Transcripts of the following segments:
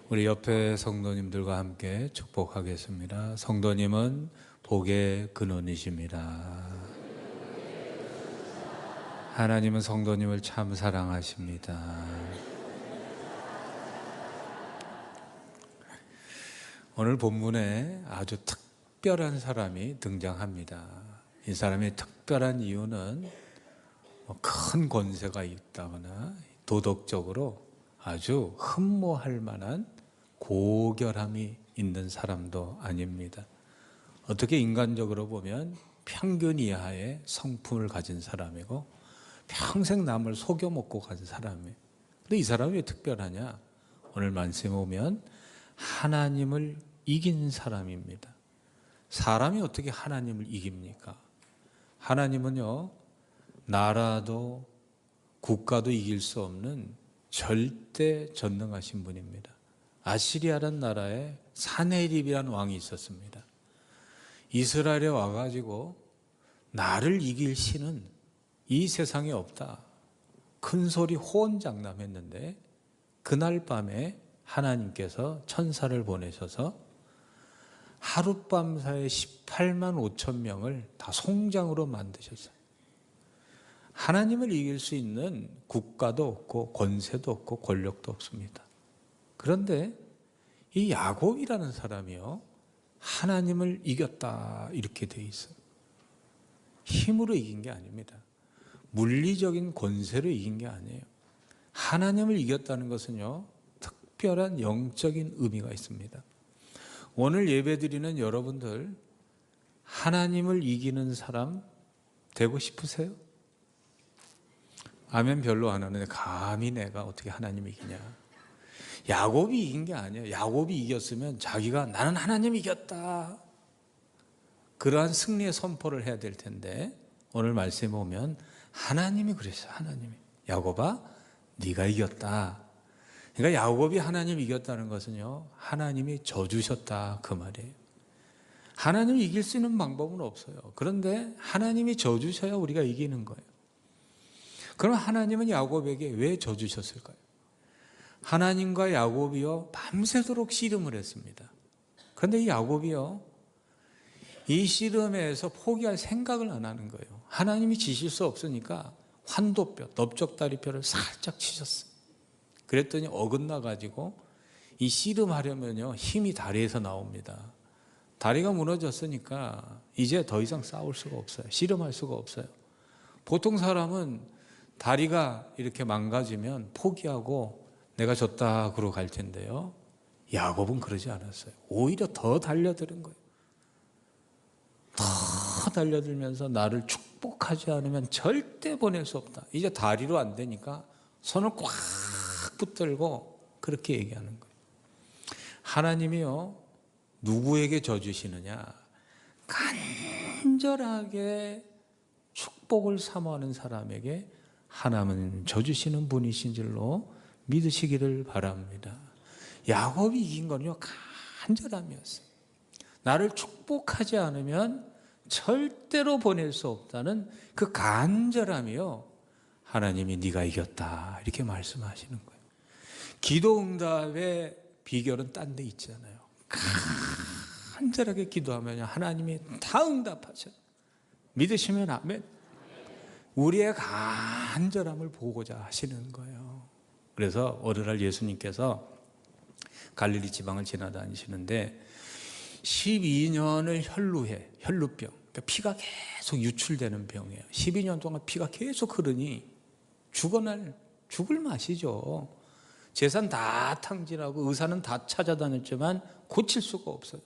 우리 옆에 성도님들과 함께 축복하겠습니다. 성도님은 복의 근원이십니다. 하나님은 성도님을 참 사랑하십니다. 오늘 본문에 아주 특별한 사람이 등장합니다. 이 사람이 특별한 이유는 큰 권세가 있다거나 도덕적으로 아주 흠모할 만한 고결함이 있는 사람도 아닙니다. 어떻게 인간적으로 보면 평균 이하의 성품을 가진 사람이고 평생 남을 속여 먹고 간 사람이에요. 근데 이 사람이 왜 특별하냐? 오늘 말씀에 보면 하나님을 이긴 사람입니다. 사람이 어떻게 하나님을 이깁니까? 하나님은요, 나라도 국가도 이길 수 없는 절대 전능하신 분입니다. 아시리아라는 나라에 사네립이라는 왕이 있었습니다. 이스라엘에 와가지고 나를 이길 신은 이 세상에 없다. 큰 소리 호언장담했는데 그날 밤에 하나님께서 천사를 보내셔서 하룻밤 사이에 18만 5천 명을 다 송장으로 만드셨어요. 하나님을 이길 수 있는 국가도 없고 권세도 없고 권력도 없습니다. 그런데 이 야곱이라는 사람이요, 하나님을 이겼다 이렇게 돼 있어요. 힘으로 이긴 게 아닙니다. 물리적인 권세로 이긴 게 아니에요. 하나님을 이겼다는 것은요, 특별한 영적인 의미가 있습니다. 오늘 예배드리는 여러분들, 하나님을 이기는 사람 되고 싶으세요? 아멘 별로 안 하는데 감히 내가 어떻게 하나님을 이기냐. 야곱이 이긴 게 아니에요. 야곱이 이겼으면 자기가 나는 하나님 이겼다, 그러한 승리의 선포를 해야 될 텐데 오늘 말씀에 보면 하나님이 그랬어요. 하나님이 야곱아 네가 이겼다. 그러니까 야곱이 하나님 이겼다는 것은요, 하나님이 져주셨다 그 말이에요. 하나님을 이길 수 있는 방법은 없어요. 그런데 하나님이 져주셔야 우리가 이기는 거예요. 그럼 하나님은 야곱에게 왜 져주셨을까요? 하나님과 야곱이요 밤새도록 씨름을 했습니다. 그런데 이 야곱이요 이 씨름에서 포기할 생각을 안 하는 거예요. 하나님이 지실 수 없으니까 환도뼈, 넓적다리뼈를 살짝 치셨어요. 그랬더니 어긋나가지고 이 씨름하려면요 힘이 다리에서 나옵니다. 다리가 무너졌으니까 이제 더 이상 싸울 수가 없어요. 씨름할 수가 없어요. 보통 사람은 다리가 이렇게 망가지면 포기하고 내가 졌다 그러고 갈 텐데요, 야곱은 그러지 않았어요. 오히려 더 달려드는 거예요. 더 달려들면서 나를 축복하지 않으면 절대 보낼 수 없다. 이제 다리로 안 되니까 손을 꽉 붙들고 그렇게 얘기하는 거예요. 하나님이요 누구에게 져주시느냐? 간절하게 축복을 사모하는 사람에게 하나님은 져주시는 분이신 줄로 믿으시기를 바랍니다. 야곱이 이긴 건요 간절함이었어요. 나를 축복하지 않으면 절대로 보낼 수 없다는 그 간절함이요, 하나님이 네가 이겼다 이렇게 말씀하시는 거예요. 기도 응답의 비결은 딴 데 있잖아요. 간절하게 기도하면 하나님이 다 응답하셔요. 믿으시면 아멘. 우리의 간절함을 보고자 하시는 거예요. 그래서 어느 날 예수님께서 갈릴리 지방을 지나다니시는데 12년을 혈루병, 그러니까 피가 계속 유출되는 병이에요. 12년 동안 피가 계속 흐르니 죽을 맛이죠. 재산 다 탕진하고 의사는 다 찾아다녔지만 고칠 수가 없어요.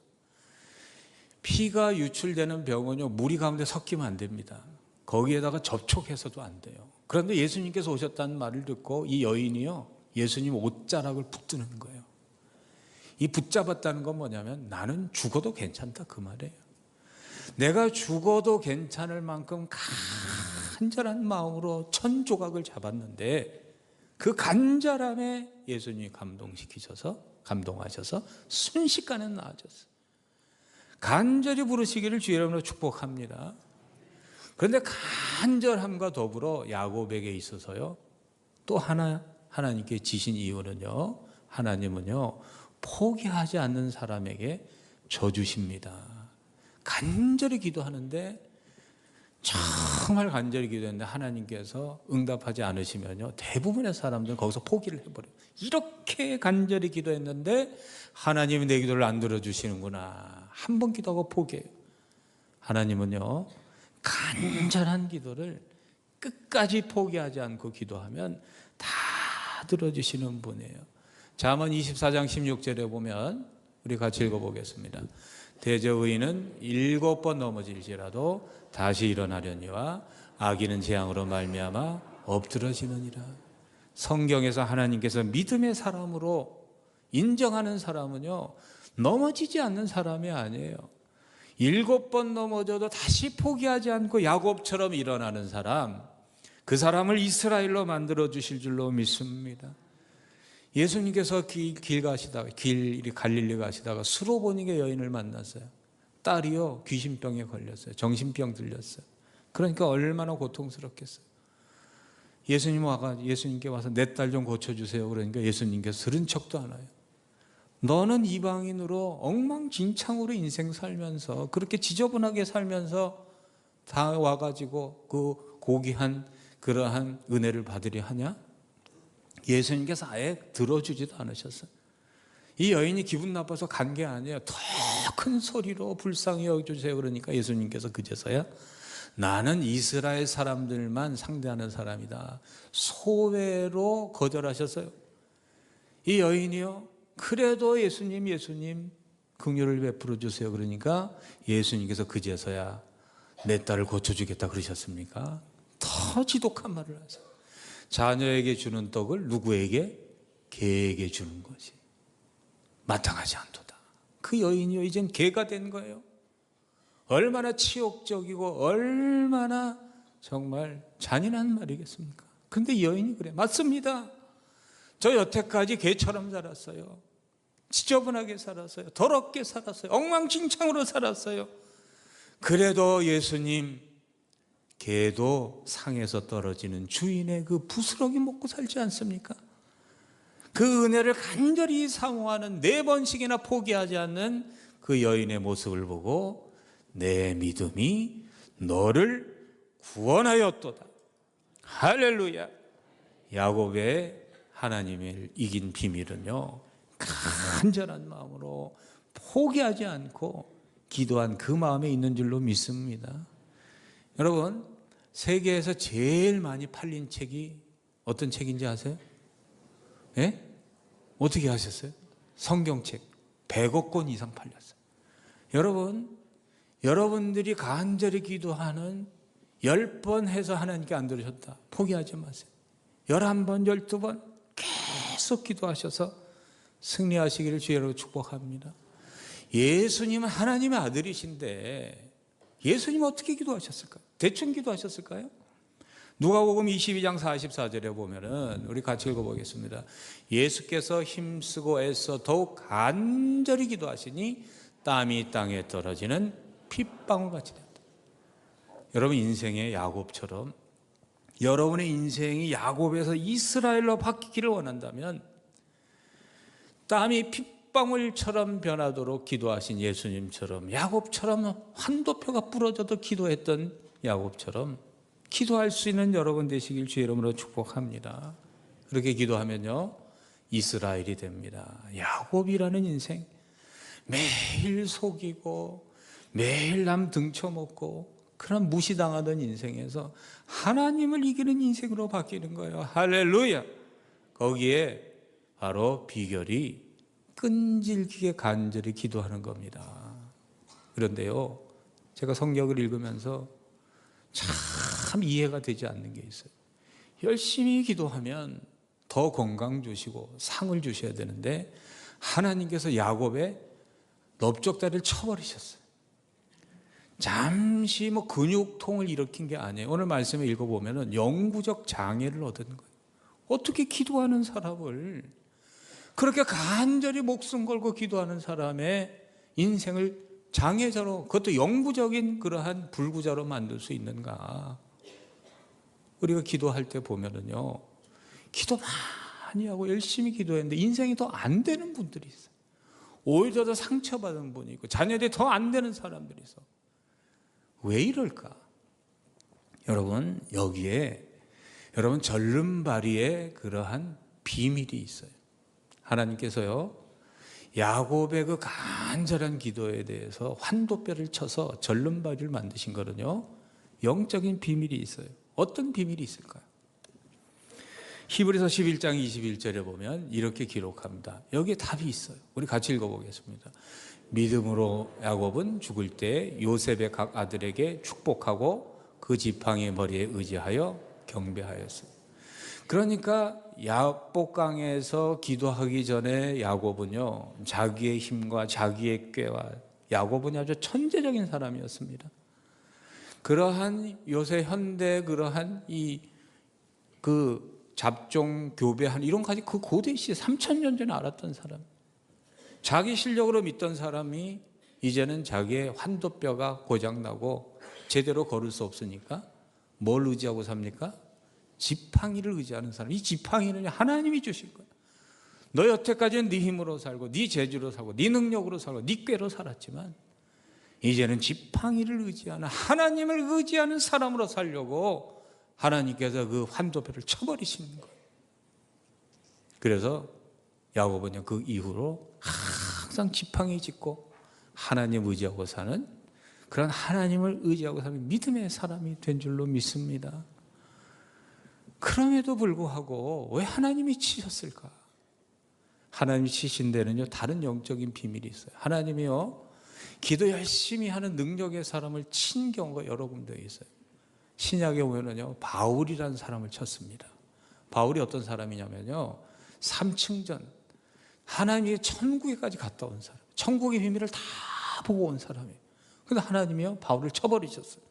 피가 유출되는 병은요 물이 가운데 섞이면 안 됩니다. 거기에다가 접촉해서도 안 돼요. 그런데 예수님께서 오셨다는 말을 듣고 이 여인이요 예수님 옷자락을 붙드는 거예요. 이 붙잡았다는 건 뭐냐면 나는 죽어도 괜찮다 그 말이에요. 내가 죽어도 괜찮을 만큼 간절한 마음으로 천조각을 잡았는데 그 간절함에 예수님이 감동하셔서 순식간에 나아졌어요. 간절히 부르시기를 주의 이름으로 축복합니다. 그런데 간절함과 더불어 야곱에게 있어서요 또 하나님께 지신 이유는요, 하나님은요 포기하지 않는 사람에게 져주십니다. 간절히 기도하는데, 정말 간절히 기도했는데 하나님께서 응답하지 않으시면요, 대부분의 사람들은 거기서 포기를 해버려요. 이렇게 간절히 기도했는데 하나님이 내 기도를 안 들어주시는구나. 한 번 기도하고 포기해요. 하나님은요, 간절한 기도를 끝까지 포기하지 않고 기도하면 다 들어주시는 분이에요. 잠언 24장 16절에 보면 우리 같이 읽어보겠습니다. 대저 의인은 7번 넘어질지라도 다시 일어나려니와 악인은 재앙으로 말미암아 엎드러지느니라. 성경에서 하나님께서 믿음의 사람으로 인정하는 사람은요, 넘어지지 않는 사람이 아니에요. 7번 넘어져도 다시 포기하지 않고 야곱처럼 일어나는 사람, 그 사람을 이스라엘로 만들어 주실 줄로 믿습니다. 예수님께서 길 가시다가, 갈릴리 가시다가 수로보니게 여인을 만났어요. 딸이요, 귀신병에 걸렸어요. 정신병 들렸어요. 그러니까 얼마나 고통스럽겠어요. 예수님께 와서 내 딸 좀 고쳐주세요. 그러니까 예수님께서 들은 척도 안 해요. 너는 이방인으로 엉망진창으로 인생 살면서, 그렇게 지저분하게 살면서 다 와가지고 그 고귀한 그러한 은혜를 받으려 하냐? 예수님께서 아예 들어주지도 않으셨어요. 이 여인이 기분 나빠서 간 게 아니에요. 더 큰 소리로 불쌍히 여겨주세요. 그러니까 예수님께서 그제서야 나는 이스라엘 사람들만 상대하는 사람이다. 소외로 거절하셨어요. 이 여인이요, 그래도 예수님 긍휼을 베풀어 주세요. 그러니까 예수님께서 그제서야 내 딸을 고쳐주겠다 그러셨습니까? 더 지독한 말을 하세요. 자녀에게 주는 떡을 누구에게? 개에게 주는 것이 마땅하지 않도다. 그 여인이요, 이젠 개가 된 거예요. 얼마나 치욕적이고 얼마나 정말 잔인한 말이겠습니까? 근데 여인이 그래. 맞습니다. 저 여태까지 개처럼 살았어요. 지저분하게 살았어요. 더럽게 살았어요. 엉망진창으로 살았어요. 그래도 예수님, 개도 상에서 떨어지는 주인의 그 부스러기 먹고 살지 않습니까? 그 은혜를 간절히 사모하는 4번씩이나 포기하지 않는 그 여인의 모습을 보고 내 믿음이 너를 구원하였도다. 할렐루야. 야곱의 하나님을 이긴 비밀은요, 간절한 마음으로 포기하지 않고 기도한 그 마음에 있는 줄로 믿습니다. 여러분, 세계에서 제일 많이 팔린 책이 어떤 책인지 아세요? 예? 어떻게 아셨어요? 성경책 100억 권 이상 팔렸어요. 여러분들이 간절히 기도하는 10번 해서 하나님께 안 들으셨다, 포기하지 마세요. 11번, 12번 계속 기도하셔서 승리하시기를 주의로 축복합니다. 예수님은 하나님의 아들이신데 예수님은 어떻게 기도하셨을까요? 대충 기도하셨을까요? 누가복음 22장 44절에 보면은 우리 같이 읽어보겠습니다. 예수께서 힘쓰고 애써 더욱 간절히 기도하시니 땀이 땅에 떨어지는 핏방울같이 됐다. 여러분 인생의 야곱처럼 여러분의 인생이 야곱에서 이스라엘로 바뀌기를 원한다면 땀이 핏방울처럼 변하도록 기도하신 예수님처럼, 야곱처럼 한도표가 부러져도 기도했던 야곱처럼 기도할 수 있는 여러분 되시길 주의 이름으로 축복합니다. 그렇게 기도하면요, 이스라엘이 됩니다. 야곱이라는 인생, 매일 속이고 매일 남 등쳐먹고 그런 무시당하던 인생에서 하나님을 이기는 인생으로 바뀌는 거예요. 할렐루야. 거기에 바로 비결이 끈질기게 간절히 기도하는 겁니다. 그런데요, 제가 성경을 읽으면서 참 이해가 되지 않는 게 있어요. 열심히 기도하면 더 건강 주시고 상을 주셔야 되는데 하나님께서 야곱의 넓적다리를 쳐버리셨어요. 잠시 근육통을 일으킨 게 아니에요. 오늘 말씀을 읽어보면 영구적 장애를 얻은 거예요. 어떻게 기도하는 사람을, 그렇게 간절히 목숨 걸고 기도하는 사람의 인생을 장애자로, 그것도 영구적인 그러한 불구자로 만들 수 있는가? 우리가 기도할 때 보면은요, 기도 많이 하고 열심히 기도했는데 인생이 더 안 되는 분들이 있어요. 오히려 더 상처받은 분이 있고 자녀들이 더 안 되는 사람들이 있어. 왜 이럴까? 여러분, 여기에 여러분 절름발이의 그러한 비밀이 있어요. 하나님께서요, 야곱의 그 간절한 기도에 대해서 환도뼈를 쳐서 절름발이를 만드신 거는요, 영적인 비밀이 있어요. 어떤 비밀이 있을까요? 히브리서 11장 21절에 보면 이렇게 기록합니다. 여기에 답이 있어요. 우리 같이 읽어보겠습니다. 믿음으로 야곱은 죽을 때 요셉의 각 아들에게 축복하고 그 지팡이의 머리에 의지하여 경배하였어요. 그러니까 야복강에서 기도하기 전에 야곱은요, 자기의 힘과 자기의 꾀와, 야곱은 아주 천재적인 사람이었습니다. 그러한 요새 현대 그러한 잡종 교배한 이런 가지 그 고대 시대 3000년 전에 알았던 사람, 자기 실력으로 믿던 사람이 이제는 자기의 환도뼈가 고장나고 제대로 걸을 수 없으니까 뭘 의지하고 삽니까? 지팡이를 의지하는 사람. 이 지팡이는 하나님이 주신 거야. 너 여태까지는 네 힘으로 살고 네 재주로 살고 네 능력으로 살고 네 꾀로 살았지만 이제는 지팡이를 의지하는, 하나님을 의지하는 사람으로 살려고 하나님께서 그 환도뼈를 쳐버리시는 거예요. 그래서 야곱은요, 그 이후로 항상 지팡이 짚고 하나님 의지하고 사는, 그런 하나님을 의지하고 사는 믿음의 사람이 된 줄로 믿습니다. 그럼에도 불구하고 왜 하나님이 치셨을까? 하나님이 치신 데는요, 다른 영적인 비밀이 있어요. 하나님이요, 기도 열심히 하는 능력의 사람을 친 경우가 여러 군데 있어요. 신약에 보면은요, 바울이라는 사람을 쳤습니다. 바울이 어떤 사람이냐면요, 3층 전 하나님이 천국에까지 갔다 온 사람, 천국의 비밀을 다 보고 온 사람이에요. 근데 하나님이요, 바울을 쳐버리셨어요.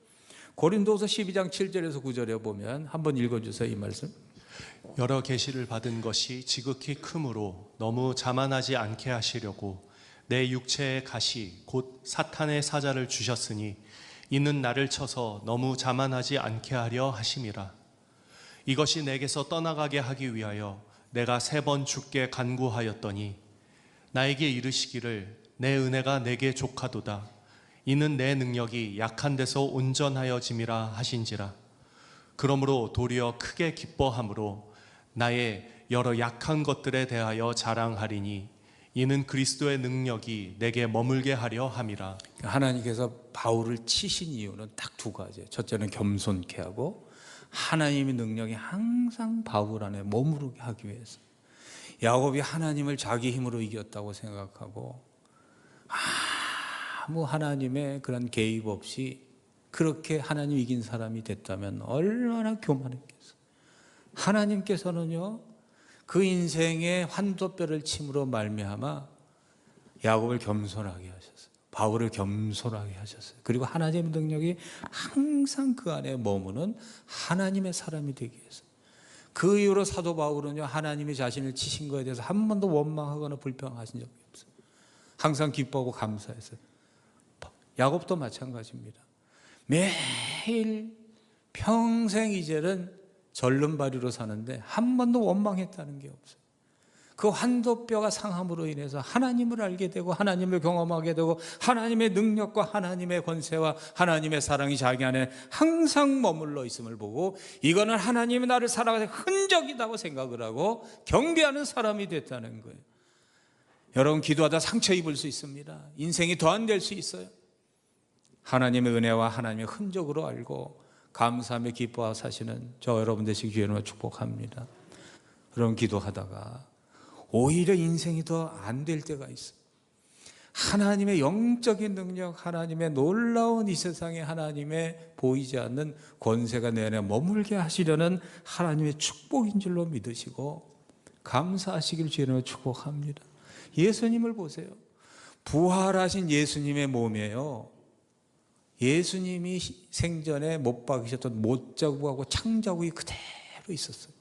고린도서 12장 7절에서 9절에 보면 한번 읽어주세요. 이 말씀. 여러 계시를 받은 것이 지극히 크므로 너무 자만하지 않게 하시려고 내 육체의 가시 곧 사탄의 사자를 주셨으니 이는 나를 쳐서 너무 자만하지 않게 하려 하심이라. 이것이 내게서 떠나가게 하기 위하여 내가 3번 주께 간구하였더니 나에게 이르시기를 내 은혜가 내게 족하도다. 이는 내 능력이 약한 데서 온전하여짐이라 하신지라. 그러므로 도리어 크게 기뻐함으로 나의 여러 약한 것들에 대하여 자랑하리니 이는 그리스도의 능력이 내게 머물게 하려 함이라. 하나님께서 바울을 치신 이유는 딱 2가지예요. 첫째는 겸손케 하고, 하나님의 능력이 항상 바울 안에 머무르게 하기 위해서. 야곱이 하나님을 자기 힘으로 이겼다고 생각하고 아무 하나님의 그런 개입 없이 그렇게 하나님 이긴 사람이 됐다면 얼마나 교만했겠어요. 하나님께서는요, 그 인생의 환도뼈를 침으로 말미암아 야곱을 겸손하게 하셨어요. 바울을 겸손하게 하셨어요. 그리고 하나님의 능력이 항상 그 안에 머무는 하나님의 사람이 되기 위해서. 그 이후로 사도 바울은요, 하나님이 자신을 치신 것에 대해서 한 번도 원망하거나 불평하신 적이 없어요. 항상 기뻐하고 감사했어요. 야곱도 마찬가지입니다. 매일 평생 이제는 절름발이로 사는데 한 번도 원망했다는 게 없어요. 그 환도뼈가 상함으로 인해서 하나님을 알게 되고 하나님을 경험하게 되고 하나님의 능력과 하나님의 권세와 하나님의 사랑이 자기 안에 항상 머물러 있음을 보고 이거는 하나님이 나를 살아가는 흔적이라고 생각을 하고 경배하는 사람이 됐다는 거예요. 여러분, 기도하다 상처 입을 수 있습니다. 인생이 더 안 될 수 있어요. 하나님의 은혜와 하나님의 흔적으로 알고 감사하며 기뻐하고 사시는 저 여러분 되시기 기회로 축복합니다. 여러분, 기도하다가 오히려 인생이 더 안 될 때가 있어요. 하나님의 영적인 능력, 하나님의 놀라운 이 세상에 하나님의 보이지 않는 권세가 내 안에 머물게 하시려는 하나님의 축복인 줄로 믿으시고 감사하시길 주님으로 축복합니다. 예수님을 보세요. 부활하신 예수님의 몸이에요. 예수님이 생전에 못 박으셨던 못자국하고 창자국이 그대로 있었어요.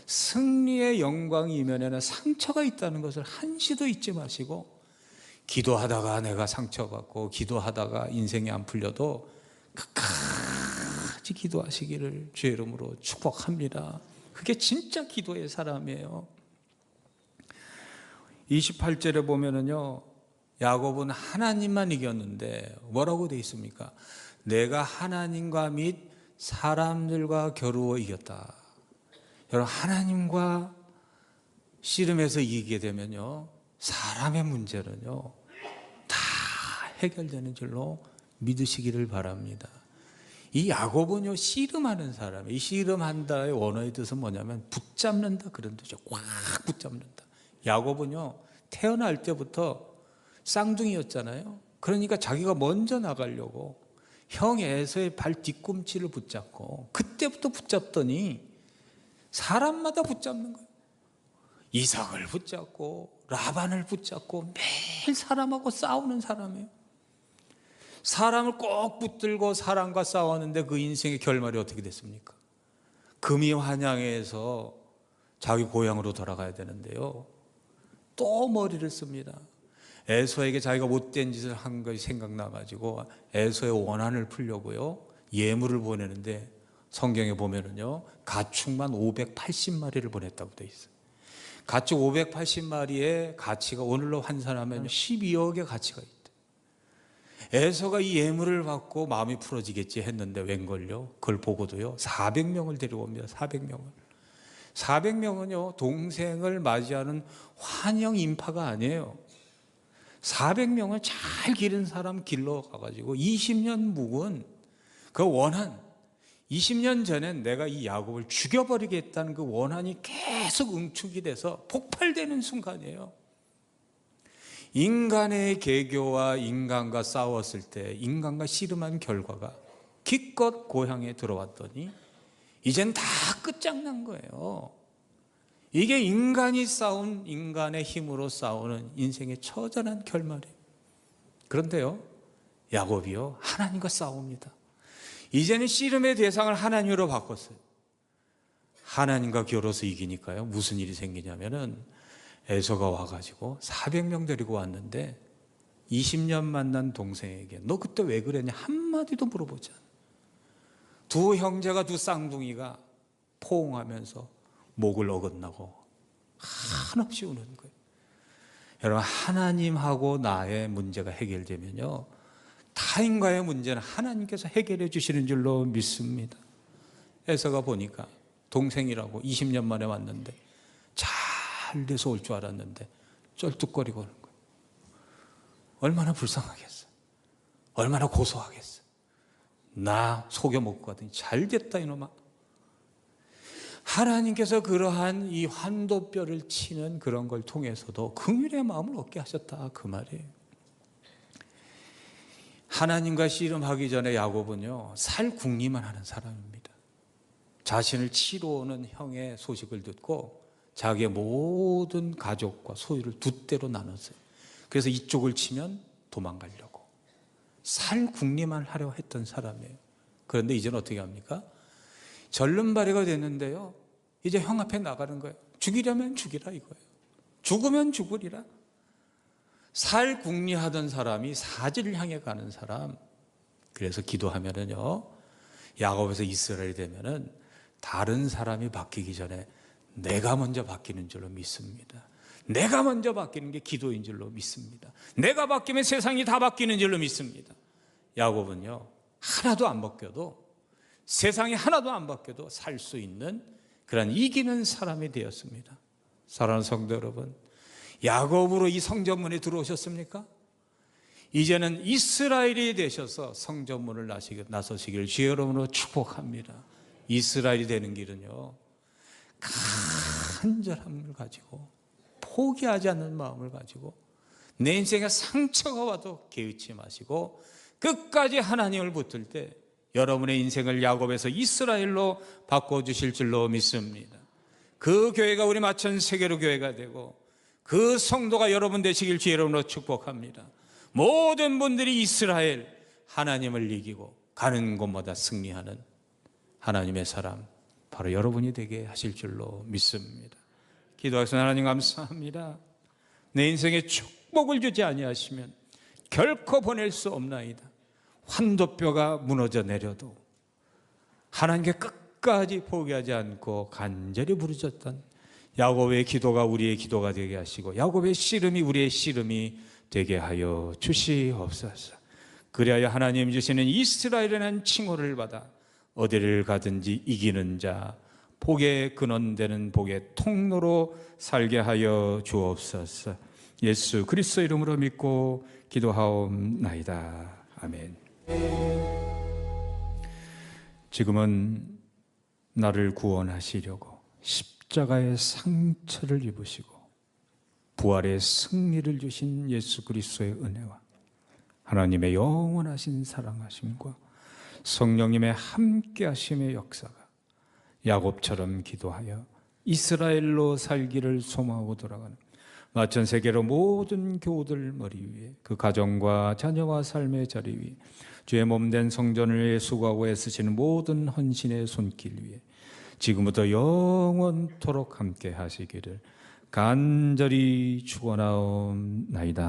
승리의 영광 이면에는 상처가 있다는 것을 한시도 잊지 마시고, 기도하다가 내가 상처받고 기도하다가 인생이 안 풀려도 끝까지 기도하시기를 주의 이름으로 축복합니다. 그게 진짜 기도의 사람이에요. 28절에 보면은요, 야곱은 하나님만 이겼는데 뭐라고 돼 있습니까? 내가 하나님과 및 사람들과 겨루어 이겼다. 여러분, 하나님과 씨름해서 이기게 되면요, 사람의 문제는요 다 해결되는 줄로 믿으시기를 바랍니다. 이 야곱은요, 씨름하는 사람이에요. 이 씨름한다의 원어의 뜻은 뭐냐면 붙잡는다, 그런 뜻이죠. 꽉 붙잡는다. 야곱은요, 태어날 때부터 쌍둥이였잖아요. 그러니까 자기가 먼저 나가려고 형 에서의 발 뒤꿈치를 붙잡고, 그때부터 붙잡더니 사람마다 붙잡는 거예요. 이삭을 붙잡고 라반을 붙잡고 매일 사람하고 싸우는 사람이에요. 사람을 꼭 붙들고 사람과 싸웠는데 그 인생의 결말이 어떻게 됐습니까? 금이 환양해서 자기 고향으로 돌아가야 되는데요, 또 머리를 씁니다. 에서에게 자기가 못된 짓을 한 것이 생각나가지고 에서의 원한을 풀려고요, 예물을 보내는데 성경에 보면은요, 가축만 580마리를 보냈다고 돼 있어요. 가축 580마리의 가치가 오늘로 환산하면 12억의 가치가 있대. 에서가 이 예물을 받고 마음이 풀어지겠지 했는데 웬걸요, 그걸 보고도요 400명을 데리고 옵니다. 400명은요 동생을 맞이하는 환영 인파가 아니에요. 400명을 잘 기른 사람 길러 가가지고 20년 묵은 그 원한, 20년 전에 내가 이 야곱을 죽여버리겠다는 그 원한이 계속 응축이 돼서 폭발되는 순간이에요. 인간의 계교와 인간과 싸웠을 때 인간과 씨름한 결과가 기껏 고향에 들어왔더니 이젠 다 끝장난 거예요. 이게 인간이 싸운, 인간의 힘으로 싸우는 인생의 처절한 결말이에요. 그런데요, 야곱이요 하나님과 싸웁니다. 이제는 씨름의 대상을 하나님으로 바꿨어요. 하나님과 겨뤄서 이기니까요, 무슨 일이 생기냐면은 에서가 와가지고 400명 데리고 왔는데 20년 만난 동생에게 너 그때 왜 그랬냐 한마디도 물어보지 않아. 두 형제가, 두 쌍둥이가 포옹하면서 목을 어긋나고 한없이 우는 거예요. 여러분, 하나님하고 나의 문제가 해결되면요, 타인과의 문제는 하나님께서 해결해 주시는 줄로 믿습니다. 에서가 보니까 동생이라고 20년 만에 왔는데 잘 돼서 올 줄 알았는데 쩔뚝거리고 오는 거예요. 얼마나 불쌍하겠어. 얼마나 고소하겠어. 나 속여먹고 가더니 잘 됐다 이놈아. 하나님께서 그러한 이 환도뼈를 치는 그런 걸 통해서도 긍휼의 마음을 얻게 하셨다, 그 말이에요. 하나님과 씨름하기 전에 야곱은요 살궁리만 하는 사람입니다. 자신을 치러 오는 형의 소식을 듣고 자기의 모든 가족과 소유를 두 대로 나눴어요. 그래서 이쪽을 치면 도망가려고 살궁리만 하려 했던 사람이에요. 그런데 이제는 어떻게 합니까? 절름발이가 됐는데요, 이제 형 앞에 나가는 거예요. 죽이려면 죽이라 이거예요. 죽으면 죽으리라. 살궁리하던 사람이 사지를 향해 가는 사람. 그래서 기도하면은요, 야곱에서 이스라엘이 되면은 다른 사람이 바뀌기 전에 내가 먼저 바뀌는 줄로 믿습니다. 내가 먼저 바뀌는 게 기도인 줄로 믿습니다. 내가 바뀌면 세상이 다 바뀌는 줄로 믿습니다. 야곱은요 하나도 안 바뀌어도, 세상이 하나도 안 바뀌어도 살 수 있는 그런 이기는 사람이 되었습니다. 사랑하는 성도 여러분, 야곱으로 이 성전문에 들어오셨습니까? 이제는 이스라엘이 되셔서 성전문을 나서시길 주의 이름으로 축복합니다. 이스라엘이 되는 길은요 간절함을 가지고, 포기하지 않는 마음을 가지고, 내 인생에 상처가 와도 개의치 마시고 끝까지 하나님을 붙들 때 여러분의 인생을 야곱에서 이스라엘로 바꿔주실 줄로 믿습니다. 그 교회가 우리 마천 세계로 교회가 되고 그 성도가 여러분 되시길 주의 이름으로 축복합니다. 모든 분들이 이스라엘, 하나님을 이기고 가는 곳마다 승리하는 하나님의 사람, 바로 여러분이 되게 하실 줄로 믿습니다. 기도하겠습니다. 하나님 감사합니다. 내 인생에 축복을 주지 아니하시면 결코 보낼 수 없나이다. 환도뼈가 무너져 내려도 하나님께 끝까지 포기하지 않고 간절히 부르짖던 야곱의 기도가 우리의 기도가 되게 하시고 야곱의 씨름이 우리의 씨름이 되게 하여 주시옵소서. 그리하여 하나님 주시는 이스라엘이라는 칭호를 받아 어디를 가든지 이기는 자, 복의 근원되는 복의 통로로 살게 하여 주옵소서. 예수 그리스도 이름으로 믿고 기도하옵나이다. 아멘. 지금은 나를 구원하시려고 십자가의 상처를 입으시고 부활의 승리를 주신 예수 그리스도의 은혜와 하나님의 영원하신 사랑하심과 성령님의 함께하심의 역사가 야곱처럼 기도하여 이스라엘로 살기를 소망하고 돌아가는 마천 세계로 모든 교우들 머리 위에 그 가정과 자녀와 삶의 자리 위에 주의 몸된 성전을 위해 수고하고 애쓰시는 모든 헌신의 손길 위에 지금부터 영원토록 함께 하시기를 간절히 축원하옵나이다.